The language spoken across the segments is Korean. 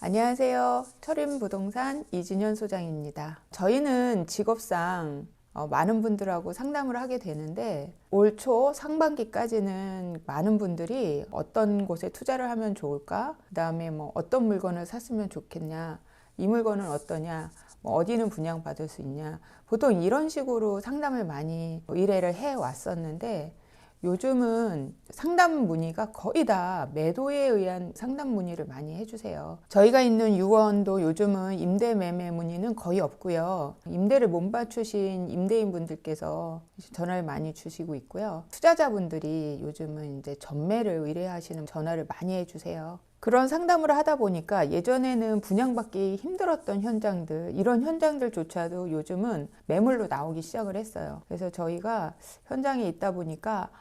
안녕하세요. 철인부동산 이진현 소장입니다. 저희는 직업상 많은 분들하고 상담을 하게 되는데 올 초 상반기까지는 많은 분들이 어떤 곳에 투자를 하면 좋을까? 그 다음에 어떤 물건을 샀으면 좋겠냐? 이 물건은 어떠냐? 어디는 분양받을 수 있냐? 보통 이런 식으로 상담을 많이 의뢰를 해 왔었는데 요즘은 상담 문의가 거의 다 매도에 의한 상담 문의를 많이 해주세요. 저희가 있는 유원도 요즘은 임대 매매 문의는 거의 없고요. 임대를 못 맞추신 임대인 분들께서 전화를 많이 주시고 있고요. 투자자분들이 요즘은 이제 전매를 의뢰하시는 전화를 많이 해주세요. 그런 상담을 하다 보니까 예전에는 분양받기 힘들었던 현장들, 이런 현장들조차도 요즘은 매물로 나오기 시작을 했어요. 그래서 저희가 현장에 있다 보니까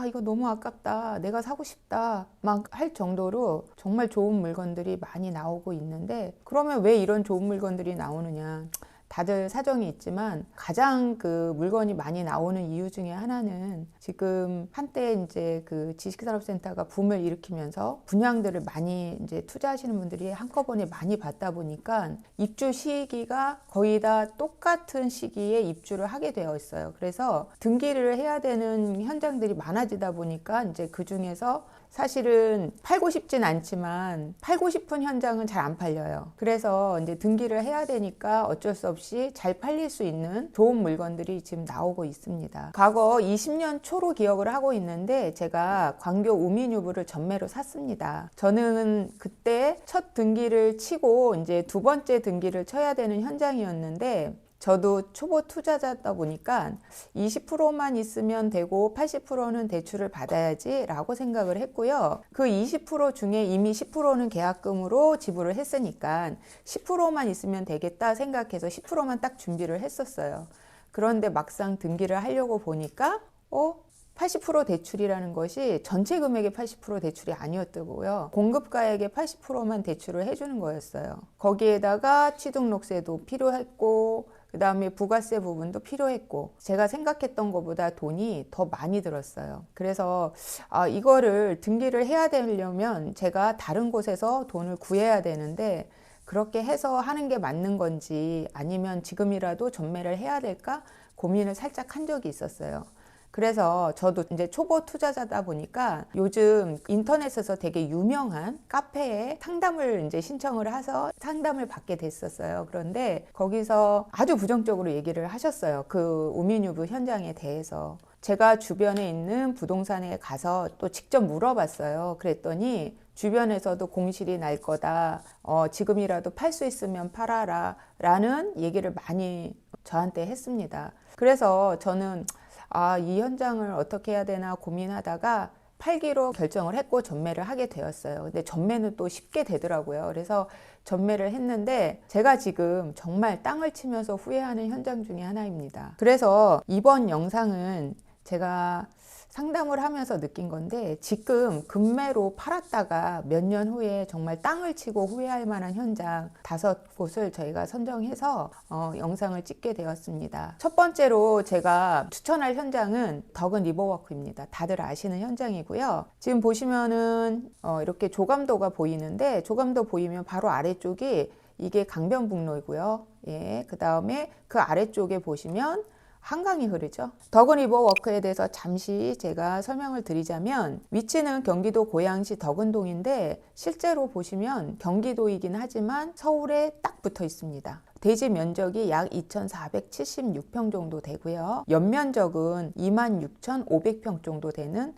이거 너무 아깝다, 내가 사고 싶다 막 할 정도로 정말 좋은 물건들이 많이 나오고 있는데, 그러면 왜 이런 좋은 물건들이 나오느냐? 다들 사정이 있지만 가장 그 물건이 많이 나오는 이유 중에 하나는 지금 한때 이제 그 지식산업센터가 붐을 일으키면서 분양들을 많이 이제 투자하시는 분들이 한꺼번에 많이 받다 보니까 입주 시기가 거의 다 똑같은 시기에 입주를 하게 되어 있어요. 그래서 등기를 해야 되는 현장들이 많아지다 보니까 이제 그 중에서 사실은 팔고 싶진 않지만 팔고 싶은 현장은 잘 안 팔려요. 그래서 이제 등기를 해야 되니까 어쩔 수 없이 잘 팔릴 수 있는 좋은 물건들이 지금 나오고 있습니다. 과거 20년 초로 기억을 하고 있는데 제가 광교 우민유부를 전매로 샀습니다. 저는 그때 첫 등기를 치고 이제 두 번째 등기를 쳐야 되는 현장이었는데, 저도 초보 투자자다 보니까 20%만 있으면 되고 80%는 대출을 받아야지 라고 생각을 했고요. 그 20% 중에 이미 10%는 계약금으로 지불을 했으니까 10%만 있으면 되겠다 생각해서 10%만 딱 준비를 했었어요. 그런데 막상 등기를 하려고 보니까 80% 대출이라는 것이 전체 금액의 80% 대출이 아니었더고요. 공급가액의 80%만 대출을 해주는 거였어요. 거기에다가 취등록세도 필요했고, 그 다음에 부가세 부분도 필요했고, 제가 생각했던 것보다 돈이 더 많이 들었어요. 그래서 이거를 등기를 해야 되려면 제가 다른 곳에서 돈을 구해야 되는데, 그렇게 해서 하는 게 맞는 건지 아니면 지금이라도 전매를 해야 될까 고민을 살짝 한 적이 있었어요. 그래서 저도 이제 초보 투자자다 보니까 요즘 인터넷에서 되게 유명한 카페에 상담을 이제 신청을 해서 상담을 받게 됐었어요. 그런데 거기서 아주 부정적으로 얘기를 하셨어요. 그 우민유부 현장에 대해서. 제가 주변에 있는 부동산에 가서 또 직접 물어봤어요. 그랬더니 주변에서도 공실이 날 거다. 지금이라도 팔 수 있으면 팔아라. 라는 얘기를 많이 저한테 했습니다. 그래서 저는 이 현장을 어떻게 해야 되나 고민하다가 팔기로 결정을 했고 전매를 하게 되었어요. 근데 전매는 또 쉽게 되더라고요. 그래서 전매를 했는데 제가 지금 정말 땅을 치면서 후회하는 현장 중에 하나입니다. 그래서 이번 영상은 제가 상담을 하면서 느낀 건데, 지금 급매로 팔았다가 몇 년 후에 정말 땅을 치고 후회할 만한 현장 5곳을 저희가 선정해서 영상을 찍게 되었습니다. 첫 번째로 제가 추천할 현장은 덕은 리버워크입니다. 다들 아시는 현장이고요. 지금 보시면은 이렇게 조감도가 보이는데, 조감도 보이면 바로 아래쪽이 이게 강변북로이고요. 그 다음에 그 아래쪽에 보시면 한강이 흐르죠. 덕은 리버워크에 대해서 잠시 제가 설명을 드리자면, 위치는 경기도 고양시 덕은동인데 실제로 보시면 경기도이긴 하지만 서울에 딱 붙어 있습니다. 대지 면적이 약 2,476평 정도 되고요. 연면적은 26,500평 정도 되는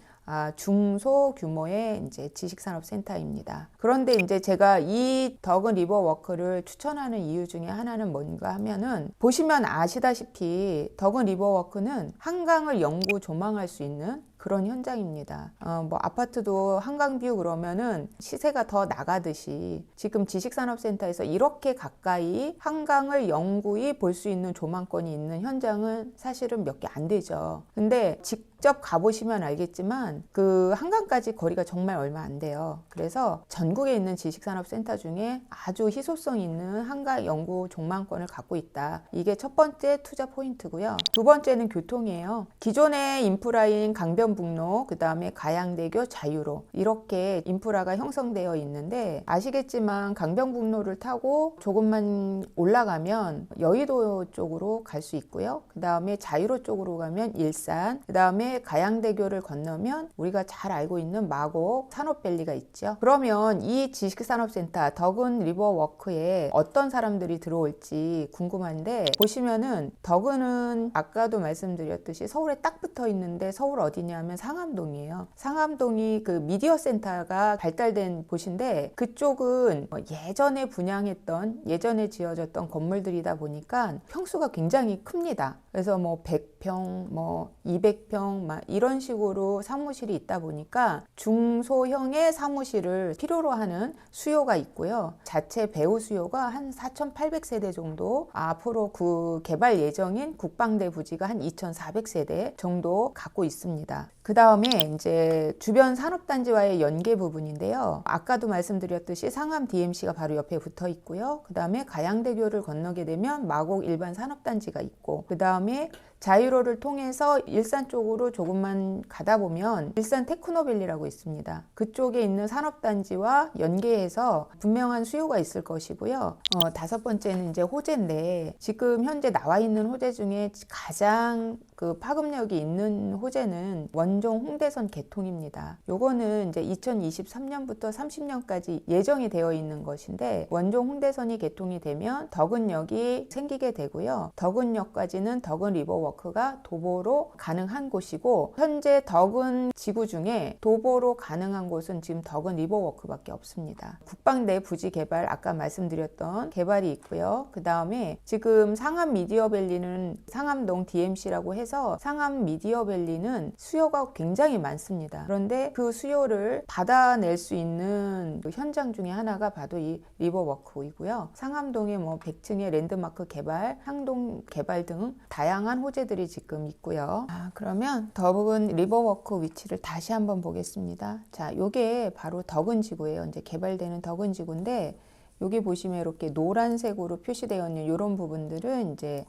중소 규모의 이제 지식산업센터입니다. 그런데 이제 제가 이 덕은 리버워크를 추천하는 이유 중에 하나는 뭔가 하면은, 보시면 아시다시피 덕은 리버워크는 한강을 영구 조망할 수 있는 그런 현장입니다. 아파트도 한강뷰 그러면은 시세가 더 나가듯이 지금 지식산업센터에서 이렇게 가까이 한강을 영구히 볼 수 있는 조망권이 있는 현장은 사실은 몇 개 안 되죠. 근데 직접 직접 가보시면 알겠지만 그 한강까지 거리가 정말 얼마 안 돼요. 그래서 전국에 있는 지식산업센터 중에 아주 희소성 있는 한강 연구 종망권을 갖고 있다. 이게 첫 번째 투자 포인트고요. 두 번째는 교통이에요. 기존의 인프라인 강변북로, 그 다음에 가양대교, 자유로 이렇게 인프라가 형성되어 있는데 아시겠지만 강변북로를 타고 조금만 올라가면 여의도 쪽으로 갈 수 있고요. 그 다음에 자유로 쪽으로 가면 일산, 그 다음에 가양대교를 건너면 우리가 잘 알고 있는 마곡 산업밸리가 있죠. 그러면 이 지식산업센터 덕은 리버워크에 어떤 사람들이 들어올지 궁금한데, 보시면은 덕은은 아까도 말씀드렸듯이 서울에 딱 붙어 있는데 서울 어디냐면 상암동이에요. 상암동이 그 미디어 센터가 발달된 곳인데 그쪽은 예전에 분양했던, 예전에 지어졌던 건물들이다 보니까 평수가 굉장히 큽니다. 그래서 뭐 100평, 뭐 200평 막 이런 식으로 사무실이 있다 보니까 중소형의 사무실을 필요로 하는 수요가 있고요. 자체 배우 수요가 한 4,800세대 정도, 앞으로 그 개발 예정인 국방대 부지가 한 2,400세대 정도 갖고 있습니다. 그 다음에 이제 주변 산업단지와의 연계 부분인데요. 아까도 말씀드렸듯이 상암 DMC가 바로 옆에 붙어 있고요. 그 다음에 가양대교를 건너게 되면 마곡 일반 산업단지가 있고, 그 다음에 자유로를 통해서 일산 쪽으로 조금만 가다 보면 일산 테크노밸리라고 있습니다. 그쪽에 있는 산업단지와 연계해서 분명한 수요가 있을 것이고요. 다섯 번째는 이제 호재인데, 지금 현재 나와 있는 호재 중에 가장 그 파급력이 있는 호재는 원종 홍대선 개통입니다. 요거는 이제 2023년부터 30년까지 예정이 되어 있는 것인데, 원종 홍대선이 개통이 되면 덕은역이 생기게 되고요. 덕은역까지는 덕은 리버워크가 도보로 가능한 곳이고, 현재 덕은 지구 중에 도보로 가능한 곳은 지금 덕은 리버워크밖에 없습니다. 국방대 부지 개발, 아까 말씀드렸던 개발이 있고요. 그 다음에 지금 상암 미디어밸리는 상암동 DMC라고 해서 상암 미디어밸리는 수요가 굉장히 많습니다. 그런데 그 수요를 받아낼 수 있는 현장 중에 하나가 바로 이 리버워크이고요. 상암동에 뭐 100층의 랜드마크 개발, 상동 개발 등 다양한 호재들이 지금 있고요. 그러면 덕은 리버워크 위치를 다시 한번 보겠습니다. 자, 요게 바로 덕은지구예요. 이제 개발되는 덕은지구인데, 여기 보시면 이렇게 노란색으로 표시되어 있는 이런 부분들은 이제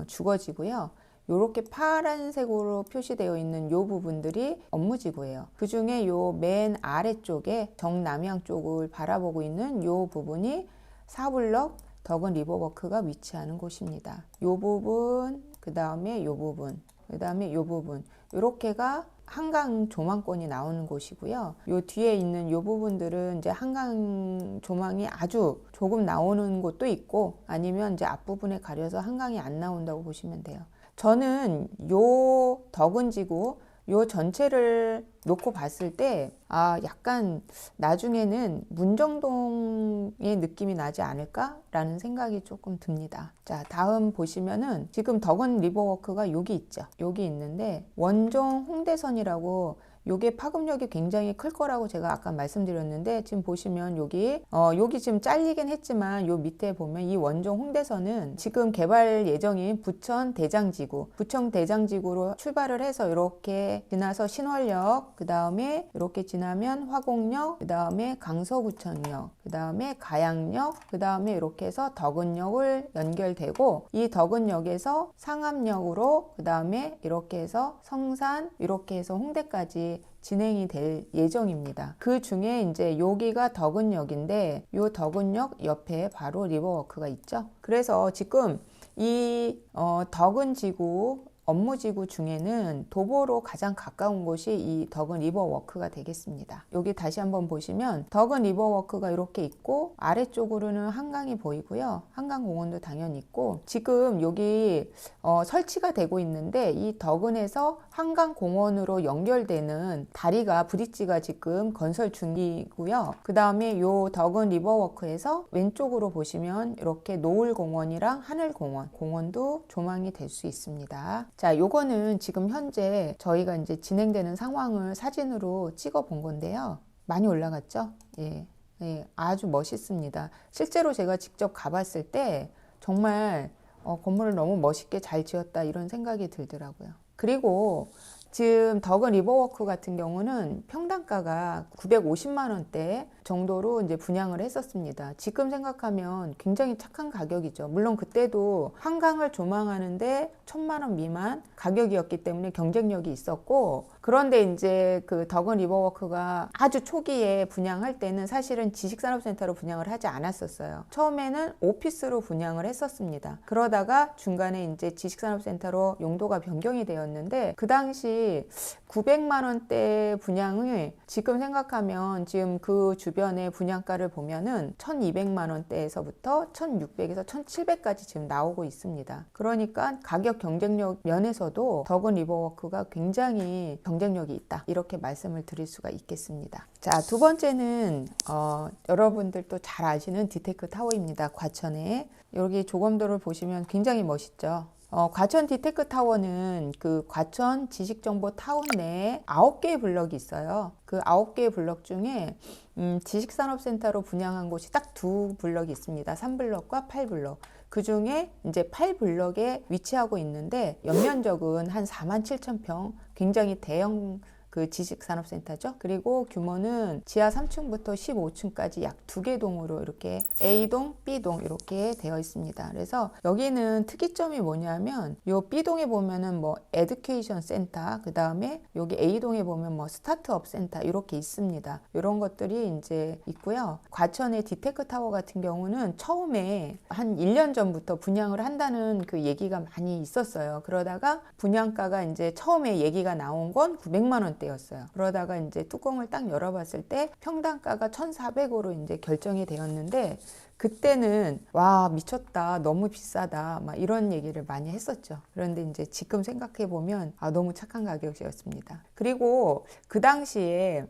주거지고요. 이렇게 파란색으로 표시되어 있는 이 부분들이 업무지구예요. 그 중에 요 맨 아래쪽에 정남향 쪽을 바라보고 있는 이 부분이 4블럭 덕은 리버워크가 위치하는 곳입니다. 이 부분, 그 다음에 이 부분, 그 다음에 이 부분, 이렇게가 한강 조망권이 나오는 곳이고요. 요 뒤에 있는 요 부분들은 이제 한강 조망이 아주 조금 나오는 곳도 있고, 아니면 이제 앞부분에 가려서 한강이 안 나온다고 보시면 돼요. 저는 요 덕은지구 요 전체를 놓고 봤을 때 약간 나중에는 문정동의 느낌이 나지 않을까라는 생각이 조금 듭니다. 자, 다음 보시면은 지금 덕은 리버워크가 여기 있죠. 여기 있는데 원종 홍대선이라고, 요게 파급력이 굉장히 클 거라고 제가 아까 말씀드렸는데, 지금 보시면 여기 지금 잘리긴 했지만 요 밑에 보면 이 원종 홍대선은 지금 개발 예정인 부천 대장지구로 출발을 해서 이렇게 지나서 신월역, 그 다음에 이렇게 지나면 화곡역, 그 다음에 강서구청역, 그 다음에 가양역, 그 다음에 이렇게 해서 덕은역을 연결되고, 이 덕은역에서 상암역으로, 그 다음에 이렇게 해서 성산, 이렇게 해서 홍대까지 진행이 될 예정입니다. 그 중에 이제 여기가 덕은역인데, 이 덕은역 옆에 바로 리버워크가 있죠. 그래서 지금 이 덕은지구 업무지구 중에는 도보로 가장 가까운 곳이 이 덕은 리버워크가 되겠습니다. 여기 다시 한번 보시면 덕은 리버워크가 이렇게 있고, 아래쪽으로는 한강이 보이고요. 한강공원도 당연히 있고, 지금 여기 설치가 되고 있는데, 이 덕은에서 한강공원으로 연결되는 다리가, 브릿지가 지금 건설 중이고요. 그 다음에 요 덕은 리버워크에서 왼쪽으로 보시면 이렇게 노을공원이랑 하늘공원도 조망이 될 수 있습니다. 자, 요거는 지금 현재 저희가 이제 진행되는 상황을 사진으로 찍어 본 건데요. 많이 올라갔죠? 예, 아주 멋있습니다. 실제로 제가 직접 가봤을 때 정말 건물을 너무 멋있게 잘 지었다, 이런 생각이 들더라고요. 그리고 지금 덕은 리버워크 같은 경우는 평당가가 950만 원대 정도로 이제 분양을 했었습니다. 지금 생각하면 굉장히 착한 가격이죠. 물론 그때도 한강을 조망하는데 1000만 원 미만 가격이었기 때문에 경쟁력이 있었고, 그런데 이제 그 덕은 리버워크가 아주 초기에 분양할 때는 사실은 지식산업센터로 분양을 하지 않았었어요. 처음에는 오피스로 분양을 했었습니다. 그러다가 중간에 이제 지식산업센터로 용도가 변경이 되었는데, 그 당시 900만 원대 분양을 지금 생각하면 지금 그 주변의 분양가를 보면은 1200만 원대에서부터 1600에서 1700까지 지금 나오고 있습니다. 그러니까 가격 경쟁력 면에서도 덕은 리버워크가 굉장히 경쟁력이 있다, 이렇게 말씀을 드릴 수가 있겠습니다. 자, 두 번째는 여러분들도 잘 아시는 디테크 타워입니다. 과천에 여기 조검도를 보시면 굉장히 멋있죠. 과천 디테크 타워는 그 과천 지식정보 타운 내에 9개의 블럭이 있어요. 그 9개의 블럭 중에 지식산업센터로 분양한 곳이 딱 2블럭이 있습니다. 3블럭과 8블럭. 그 중에 이제 8블럭에 위치하고 있는데 연면적은 한 47,000평, 굉장히 대형 그 지식산업센터죠. 그리고 규모는 지하 3층부터 15층까지 약 2개 동으로 이렇게 A동, B동 이렇게 되어 있습니다. 그래서 여기는 특이점이 뭐냐면 요 B동에 보면은 뭐 에듀케이션 센터, 그 다음에 여기 A동에 보면 뭐 스타트업 센터 이렇게 있습니다. 이런 것들이 이제 있고요. 과천의 디테크 타워 같은 경우는 처음에 한 1년 전부터 분양을 한다는 그 얘기가 많이 있었어요. 그러다가 분양가가 이제 처음에 얘기가 나온 건 900만 원 였어요. 그러다가 이제 뚜껑을 딱 열어봤을 때 평당가가 1,400으로 이제 결정이 되었는데, 그때는 와 미쳤다, 너무 비싸다, 막 이런 얘기를 많이 했었죠. 그런데 이제 지금 생각해 보면 너무 착한 가격이었습니다. 그리고 그 당시에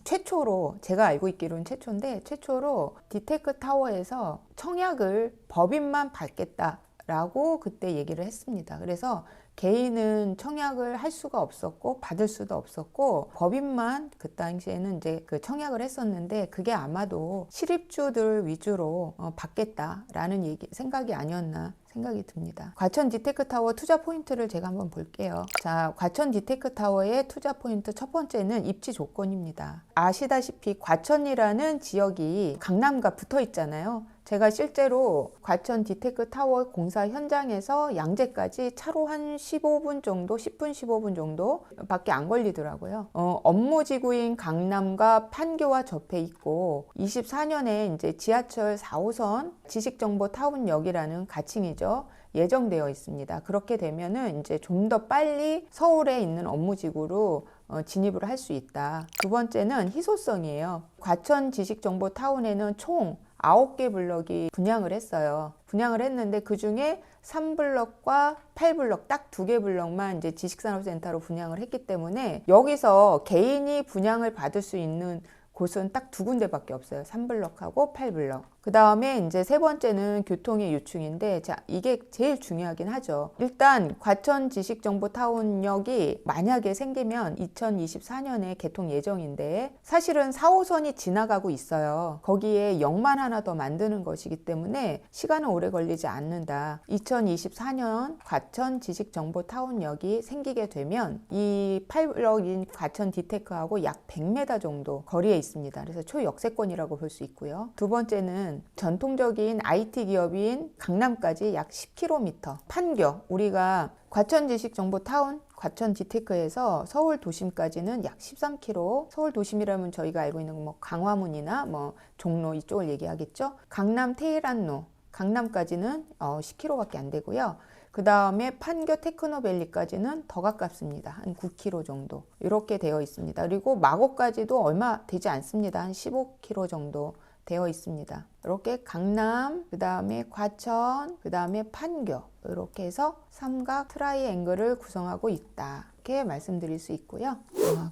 최초로, 제가 알고 있기로는 최초인데, 최초로 디테크 타워에서 청약을 법인만 받겠다라고 그때 얘기를 했습니다. 그래서 개인은 청약을 할 수가 없었고 받을 수도 없었고 법인만 그 당시에는 이제 그 청약을 했었는데, 그게 아마도 실입주들 위주로 받겠다라는 생각이 아니었나 생각이 듭니다. 과천 디테크 타워 투자 포인트를 제가 한번 볼게요. 자, 과천 디테크 타워의 투자 포인트 첫 번째는 입지 조건입니다. 아시다시피 과천이라는 지역이 강남과 붙어 있잖아요. 제가 실제로 과천 디테크 타워 공사 현장에서 양재까지 차로 한 15분 정도, 10분, 15분 정도 밖에 안 걸리더라고요. 업무지구인 강남과 판교와 접해 있고 24년에 이제 지하철 4호선 지식정보타운역이라는 가칭이죠. 예정되어 있습니다. 그렇게 되면은 이제 좀 더 빨리 서울에 있는 업무지구로 진입을 할 수 있다. 두 번째는 희소성이에요. 과천 지식정보타운에는 총 9개 블럭이 분양을 했어요. 분양을 했는데 그 중에 3블럭과 8블럭 딱 2개 블럭만 이제 지식산업센터로 분양을 했기 때문에 여기서 개인이 분양을 받을 수 있는 곳은 딱 2군데밖에 없어요. 3블럭하고 8블럭. 그 다음에 이제 세 번째는 교통의 유충인데, 자, 이게 제일 중요하긴 하죠. 일단 과천 지식정보타운역이 만약에 생기면 2024년에 개통 예정인데, 사실은 4호선이 지나가고 있어요. 거기에 역만 하나 더 만드는 것이기 때문에 시간은 오래 걸리지 않는다. 2024년 과천 지식정보타운역이 생기게 되면 이 8블럭인 과천 디테크하고 약 100m 정도 거리에 있습니다. 그래서 초역세권이라고 볼 수 있고요. 두 번째는 전통적인 IT 기업인 강남까지 약 10km. 판교, 우리가 과천 지식정보타운, 과천 디테크에서 서울 도심까지는 약 13km. 서울 도심이라면 저희가 알고 있는 뭐 강화문이나 뭐 종로 이쪽을 얘기하겠죠. 강남 테일안로, 강남까지는 10km밖에 안 되고요. 그 다음에 판교 테크노밸리까지는 더 가깝습니다. 한 9km 정도 이렇게 되어 있습니다. 그리고 마곡까지도 얼마 되지 않습니다. 한 15km 정도 되어 있습니다. 이렇게 강남, 그 다음에 과천, 그 다음에 판교, 이렇게 해서 삼각 트라이앵글을 구성하고 있다, 이렇게 말씀드릴 수 있고요.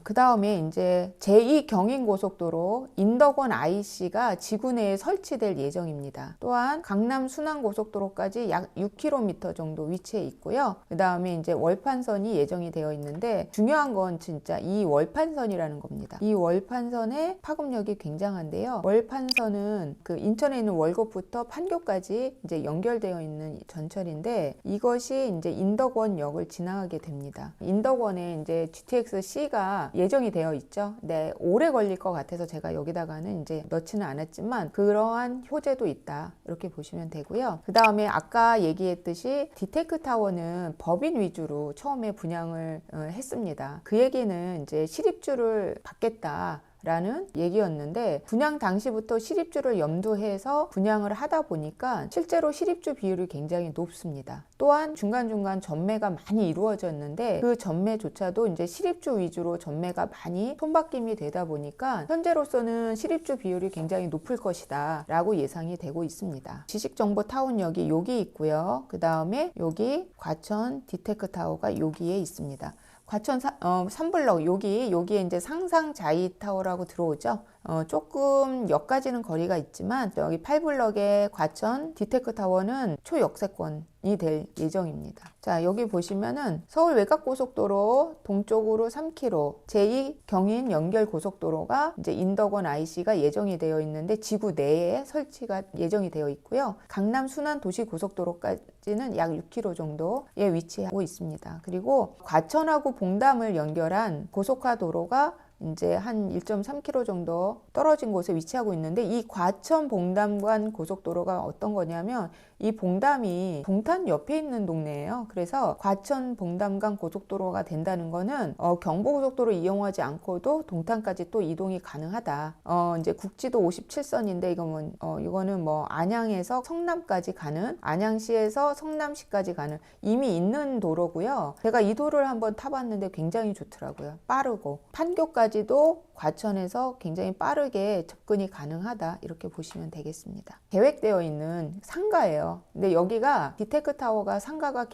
그 다음에 이제 제2경인고속도로 인덕원 IC가 지구 내에 설치될 예정입니다. 또한 강남 순환고속도로까지 약 6km 정도 위치해 있고요. 그 다음에 이제 월판선이 예정이 되어 있는데, 중요한 건 진짜 이 월판선이라는 겁니다. 이 월판선의 파급력이 굉장한데요. 월판선은 그 인천에 있는 월곡부터 판교까지 이제 연결되어 있는 전철인데, 이것이 이제 인덕원역을 지나가게 됩니다. 인덕원 인덕원에 이제 GTX-C가 예정이 되어 있죠. 네, 오래 걸릴 것 같아서 제가 여기다가는 이제 넣지는 않았지만 그러한 효제도 있다. 이렇게 보시면 되고요. 그 다음에 아까 얘기했듯이 디테크타워는 법인 위주로 처음에 분양을 했습니다. 그 얘기는 이제 실입주를 받겠다. 라는 얘기였는데 분양 당시부터 실입주를 염두해서 분양을 하다 보니까 실제로 실입주 비율이 굉장히 높습니다. 또한 중간중간 전매가 많이 이루어졌는데 그 전매조차도 이제 실입주 위주로 전매가 많이 손바뀜이 되다 보니까 현재로서는 실입주 비율이 굉장히 높을 것이다 라고 예상이 되고 있습니다. 지식정보타운역이 여기 있고요. 그 다음에 여기 과천 디테크타워가 여기에 있습니다. 과천 3블럭 여기에 이제 상상자이타워라고 들어오죠. 조금 역까지는 거리가 있지만 여기 8블럭의 과천 디테크타워는 초역세권이 될 예정입니다. 자, 여기 보시면은 서울 외곽고속도로 동쪽으로 3km 제2 경인 연결 고속도로가 이제 인덕원 IC가 예정이 되어 있는데 지구 내에 설치가 예정이 되어 있고요. 강남 순환 도시 고속도로까지는 약 6km 정도에 위치하고 있습니다. 그리고 과천하고 봉담을 연결한 고속화 도로가 이제 한 1.3km 정도 떨어진 곳에 위치하고 있는데 이 과천 봉담간 고속도로가 어떤 거냐면 이 봉담이 동탄 옆에 있는 동네예요. 그래서 과천 봉담간 고속도로가 된다는 거는 경부고속도로 이용하지 않고도 동탄까지 또 이동이 가능하다. 이제 국지도 57선인데 이거는 뭐 안양에서 성남까지 가는, 안양시에서 성남시까지 가는 이미 있는 도로고요. 제가 이 도로를 한번 타봤는데 굉장히 좋더라고요. 빠르고 판교까지도 과천에서 굉장히 빠르게 접근이 가능하다 이렇게 보시면 되겠습니다. 계획되어 있는 상가예요. 근데 여기가 디테크타워가 상가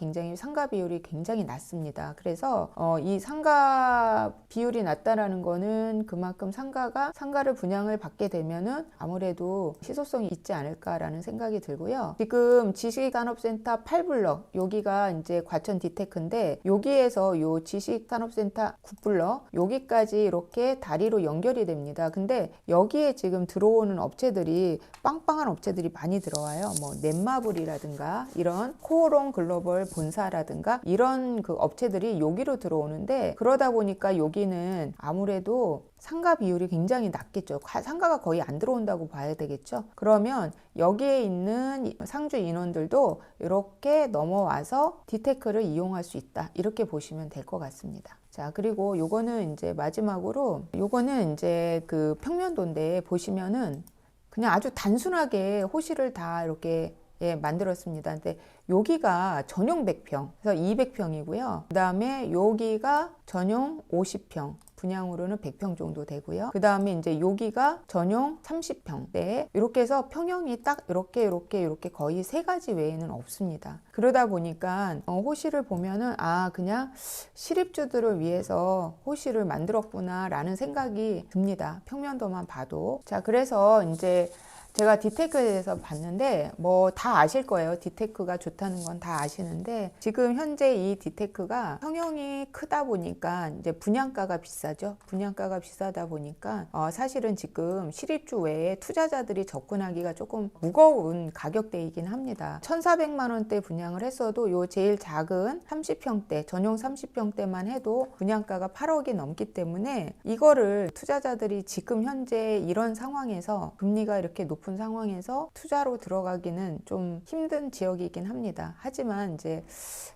비율이 굉장히 낮습니다. 그래서 이 상가 비율이 낮다라는 거는 그만큼 상가를 분양을 받게 되면은 아무래도 희소성이 있지 않을까라는 생각이 들고요. 지금 지식산업센터 8블럭 여기가 이제 과천 디테크인데 여기에서 요 지식산업센터 9블럭 여기까지 이렇게 다리로 연결이 됩니다. 근데 여기에 지금 들어오는 업체들이 빵빵한 업체들이 많이 들어와요. 뭐 넷마블이라든가 이런 코오롱 글로벌 본사라든가 이런 그 업체들이 여기로 들어오는데 그러다 보니까 여기는 아무래도 상가 비율이 굉장히 낮겠죠. 상가가 거의 안 들어온다고 봐야 되겠죠. 그러면 여기에 있는 상주 인원들도 이렇게 넘어와서 디테크를 이용할 수 있다. 이렇게 보시면 될 것 같습니다. 자, 그리고 요거는 이제 마지막으로 요거는 이제 그 평면도인데 보시면은 그냥 아주 단순하게 호실을 다 이렇게 만들었습니다. 근데 여기가 전용 100평, 그래서 200평이고요. 그 다음에 여기가 전용 50평, 분양으로는 100평 정도 되고요. 그 다음에 이제 여기가 전용 30평대 이렇게 해서 평형이 딱 이렇게 거의 3가지 외에는 없습니다. 그러다 보니까 호실을 보면은 그냥 실입주들을 위해서 호실을 만들었구나 라는 생각이 듭니다. 평면도만 봐도. 자, 그래서 이제 제가 디테크에 대해서 봤는데 뭐 다 아실 거예요. 디테크가 좋다는 건 다 아시는데 지금 현재 이 디테크가 평형이 크다 보니까 이제 분양가가 비싸죠. 분양가가 비싸다 보니까 사실은 지금 실입주 외에 투자자들이 접근하기가 조금 무거운 가격대이긴 합니다. 1,400만 원대 분양을 했어도 요 제일 작은 30평대 전용 30평대만 해도 분양가가 8억이 넘기 때문에 이거를 투자자들이 지금 현재 이런 상황에서 금리가 이렇게 높은 상황에서 투자로 들어가기는 좀 힘든 지역이긴 합니다. 하지만 이제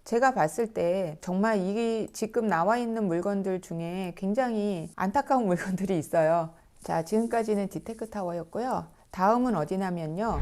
제가 봤을 때 정말 이 지금 나와 있는 물건들 중에 굉장히 안타까운 물건들이 있어요. 자, 지금까지는 디테크타워였고요. 다음은 어디냐면요.